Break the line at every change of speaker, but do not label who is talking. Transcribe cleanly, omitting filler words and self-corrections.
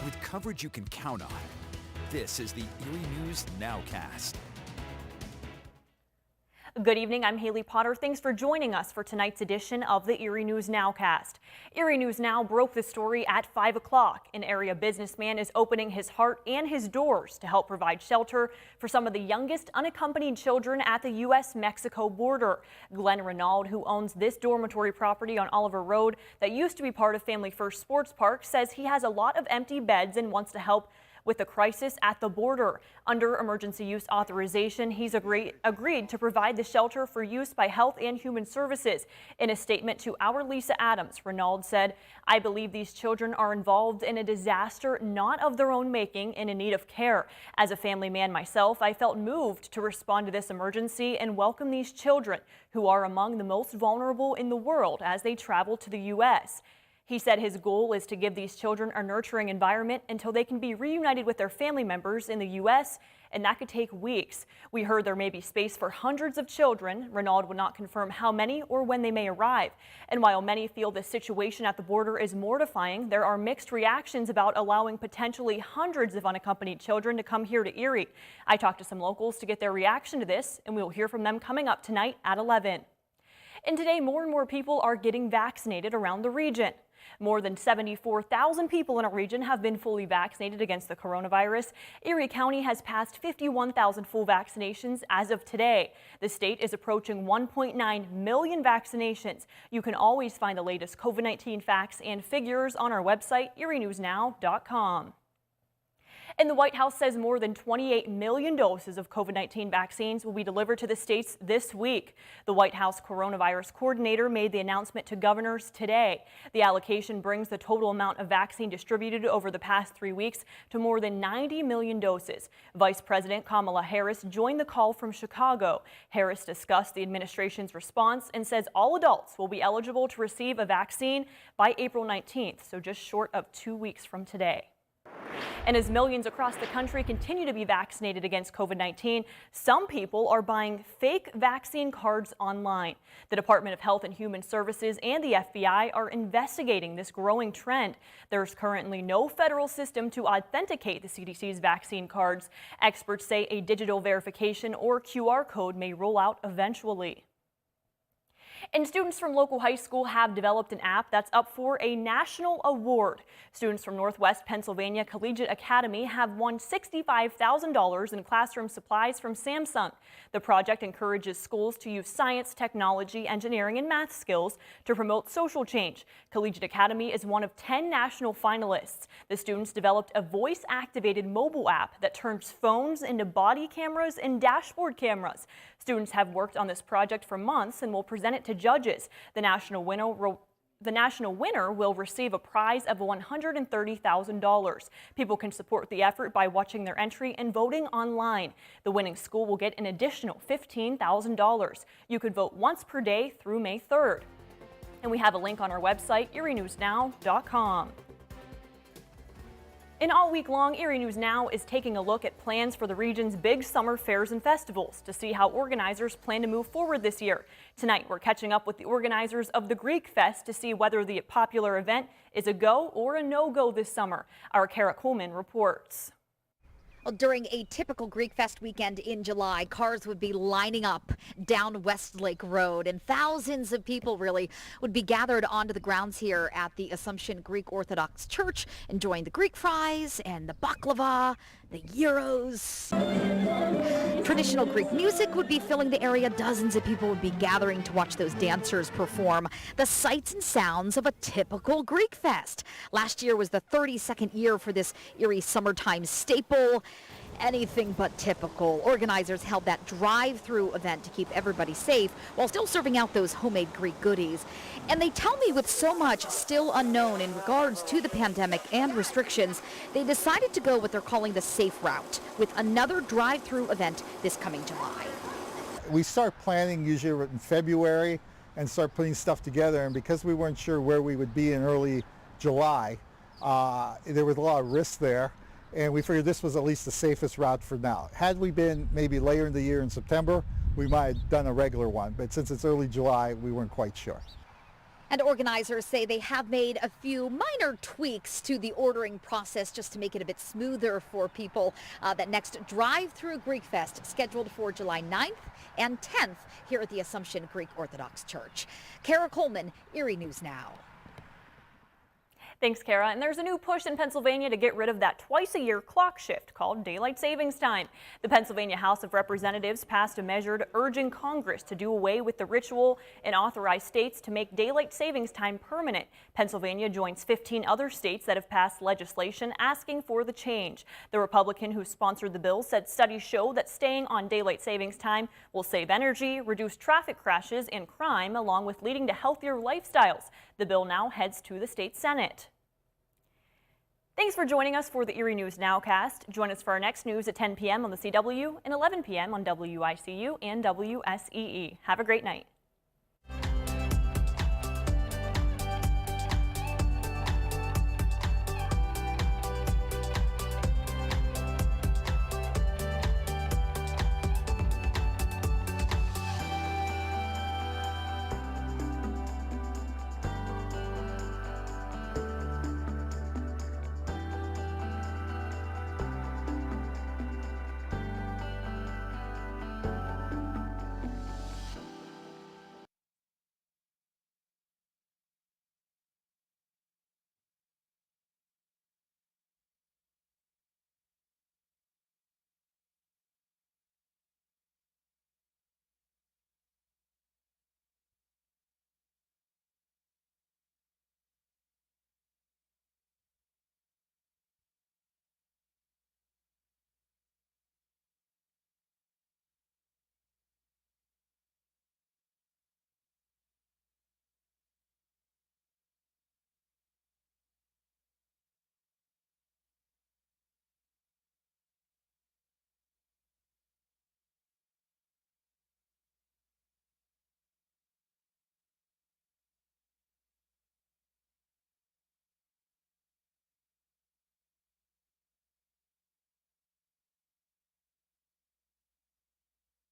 with coverage you can count on. This is the Erie News NOWCAST.
Good evening, I'm Haley Potter. Thanks for joining us for tonight's edition of the Erie News Nowcast. Erie News Now broke the story at 5 o'clock. An area businessman is opening his heart and his doors to help provide shelter for some of the youngest unaccompanied children at the U.S.-Mexico border. Glenn Renaud, who owns this dormitory property on Oliver Road that used to be part of Family First Sports Park, says he has a lot of empty beds and wants to help with the crisis at the border. Under emergency use authorization, he's agreed to provide the shelter for use by Health and Human Services. In a statement to our Lisa Adams, Renaud said, "I believe these children are involved in a disaster not of their own making and in need of care. As a family man myself, I felt moved to respond to this emergency and welcome these children who are among the most vulnerable in the world as they travel to the U.S." He said his goal is to give these children a nurturing environment until they can be reunited with their family members in the U.S., and that could take weeks. We heard there may be space for hundreds of children. Renaud would not confirm how many or when they may arrive. And while many feel the situation at the border is mortifying, there are mixed reactions about allowing potentially hundreds of unaccompanied children to come here to Erie. I talked to some locals to get their reaction to this, and we will hear from them coming up tonight at 11. And today, more and more people are getting vaccinated around the region. More than 74,000 people in our region have been fully vaccinated against the coronavirus. Erie County has passed 51,000 full vaccinations as of today. The state is approaching 1.9 million vaccinations. You can always find the latest COVID-19 facts and figures on our website, erienewsnow.com. And the White House says more than 28 million doses of COVID-19 vaccines will be delivered to the states this week. The White House coronavirus coordinator made the announcement to governors today. The allocation brings the total amount of vaccine distributed over the past 3 weeks to more than 90 million doses. Vice President Kamala Harris joined the call from Chicago. Harris discussed the administration's response and says all adults will be eligible to receive a vaccine by April 19th, so just short of 2 weeks from today. And as millions across the country continue to be vaccinated against COVID-19, some people are buying fake vaccine cards online. The Department of Health and Human Services and the FBI are investigating this growing trend. There's currently no federal system to authenticate the CDC's vaccine cards. Experts say a digital verification or QR code may roll out eventually. And students from local high school have developed an app that's up for a national award. Students from Northwest Pennsylvania Collegiate Academy have won $65,000 in classroom supplies from Samsung. The project encourages schools to use science, technology, engineering, and math skills to promote social change. Collegiate Academy is one of 10 national finalists. The students developed a voice-activated mobile app that turns phones into body cameras and dashboard cameras. Students have worked on this project for months and will present it to judges. The national winner will receive a prize of $130,000. People can support the effort by watching their entry and voting online. The winning school will get an additional $15,000. You could vote once per day through May 3rd. And we have a link on our website, erienewsnow.com. And all week long, Erie News Now is taking a look at plans for the region's big summer fairs and festivals to see how organizers plan to move forward this year. Tonight, we're catching up with the organizers of the Greek Fest to see whether the popular event is a go or a no-go this summer. Our Kara Coleman reports.
Well, during a typical Greek Fest weekend in July, cars would be lining up down Westlake Road, and thousands of people really would be gathered onto the grounds here at the Assumption Greek Orthodox Church, enjoying the Greek fries and the baklava, the gyros. Traditional Greek music would be filling the area. Dozens of people would be gathering to watch those dancers perform the sights and sounds of a typical Greek Fest. Last year was the 32nd year for this Erie summertime staple. Anything but typical. Organizers held that drive-through event to keep everybody safe while still serving out those homemade Greek goodies. And they tell me with so much still unknown in regards to the pandemic and restrictions, they decided to go what they're calling the safe route with another drive-through event this coming July.
We start planning usually in February and start putting stuff together, and because we weren't sure where we would be in early July, there was a lot of risk there. And we figured this was at least the safest route for now. Had we been maybe later in the year in September, we might have done a regular one. But since it's early July, we weren't quite sure.
And organizers say they have made a few minor tweaks to the ordering process just to make it a bit smoother for people. That next drive-through Greek Fest scheduled for July 9th and 10th here at the Assumption Greek Orthodox Church. Kara Coleman, Erie News Now.
Thanks, Kara. And there's a new push in Pennsylvania to get rid of that twice-a-year clock shift called daylight savings time. The Pennsylvania House of Representatives passed a measure urging Congress to do away with the ritual and authorize states to make daylight savings time permanent. Pennsylvania joins 15 other states that have passed legislation asking for the change. The Republican who sponsored the bill said studies show that staying on daylight savings time will save energy, reduce traffic crashes and crime, along with leading to healthier lifestyles. The bill now heads to the state Senate. Thanks for joining us for the Erie News Nowcast. Join us for our next news at 10 p.m. on the CW and 11 p.m. on WICU and WSEE. Have a great night.